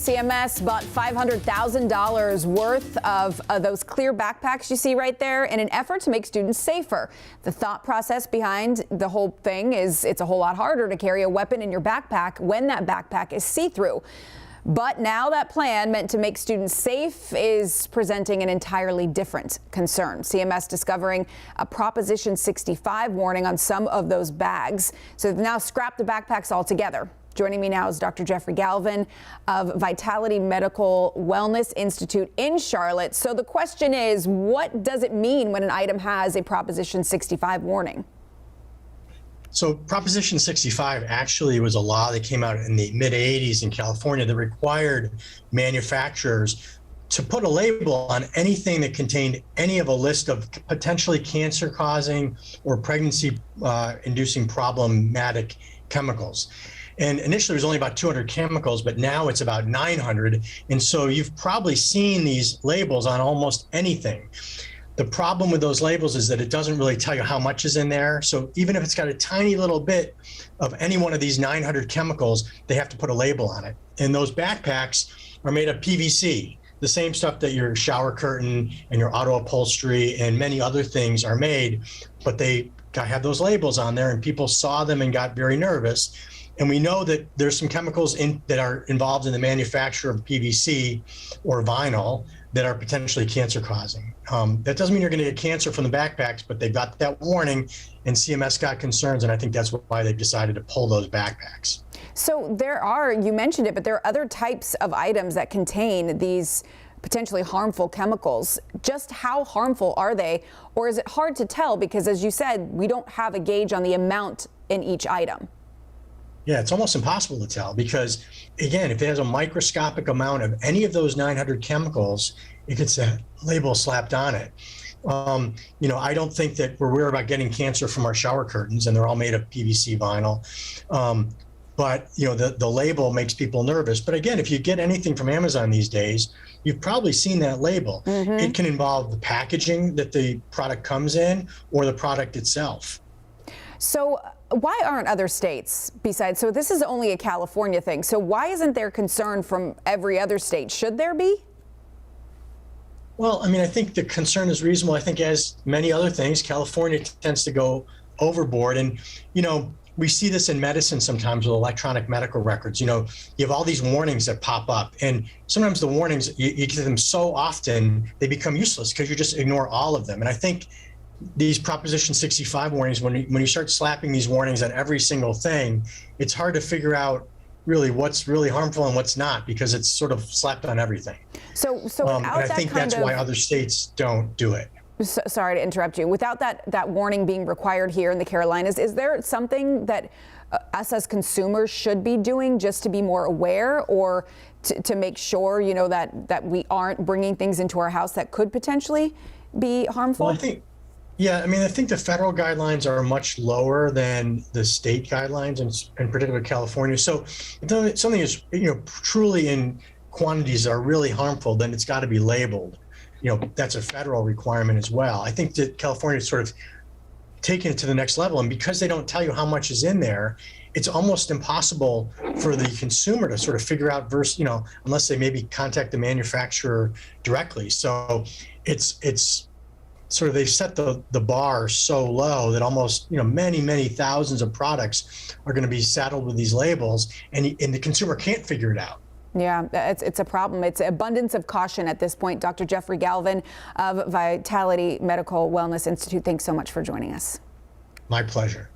CMS bought $500,000 worth of those clear backpacks you see right there in an effort to make students safer. The thought process behind the whole thing is it's a whole lot harder to carry a weapon in your backpack when that backpack is see-through. But now that plan meant to make students safe is presenting an entirely different concern. CMS discovering a Proposition 65 warning on some of those bags. So they've now scrapped the backpacks altogether. Joining me now is Dr. Jeffrey Galvin of Vitality Medical Wellness Institute in Charlotte. So the question is, what does it mean when an item has a Proposition 65 warning? So Proposition 65 actually was a law that came out in the mid-'80s in California that required manufacturers to put a label on anything that contained any of a list of potentially cancer-causing or pregnancy-inducing problematic chemicals. And initially it was only about 200 chemicals, but now it's about 900. And so you've probably seen these labels on almost anything. The problem with those labels is that it doesn't really tell you how much is in there. So even if it's got a tiny little bit of any one of these 900 chemicals, they have to put a label on it. And those backpacks are made of PVC, the same stuff that your shower curtain and your auto upholstery and many other things are made, but they have those labels on there and people saw them and got very nervous. And we know that there's some chemicals that are involved in the manufacture of PVC or vinyl that are potentially cancer causing. That doesn't mean you're going to get cancer from the backpacks, but they've got that warning and CMS got concerns, and I think that's why they've decided to pull those backpacks. So there are, you mentioned it, but there are other types of items that contain these potentially harmful chemicals. Just how harmful are they? Or is it hard to tell because, as you said, we don't have a gauge on the amount in each item? Yeah, it's almost impossible to tell because, again, if it has a microscopic amount of any of those 900 chemicals, it gets a label slapped on it. I don't think that we're worried about getting cancer from our shower curtains, and they're all made of PVC vinyl. But the label makes people nervous. But again, if you get anything from Amazon these days, you've probably seen that label. Mm-hmm. It can involve the packaging that the product comes in or the product itself. So why aren't other states besides, so this is only a California thing, so why isn't there concern from every other state? Should there be? Well, I think the concern is reasonable. I think as many other things, California tends to go overboard. And, we see this in medicine sometimes with electronic medical records. You have all these warnings that pop up, and sometimes the warnings, you get them so often, they become useless because you just ignore all of them. And I think these Proposition 65 warnings, when you start slapping these warnings on every single thing, it's hard to figure out really what's really harmful and what's not because it's sort of slapped on everything. So and I think that's why other states don't do it. Sorry to interrupt you. Without that warning being required here in the Carolinas, is there something that us as consumers should be doing just to be more aware or to make sure, that we aren't bringing things into our house that could potentially be harmful? Well, I think the federal guidelines are much lower than the state guidelines, in particular California. So if something is, truly in quantities that are really harmful, then it's got to be labeled. That's a federal requirement as well. I think that California is sort of taking it to the next level. And because they don't tell you how much is in there, it's almost impossible for the consumer to sort of figure out unless they maybe contact the manufacturer directly. So it's sort of, they've set the bar so low that almost, many thousands of products are going to be saddled with these labels, and the consumer can't figure it out. Yeah, it's a problem. It's abundance of caution at this point. Dr. Jeffrey Galvin of Vitality Medical Wellness Institute, thanks so much for joining us. My pleasure.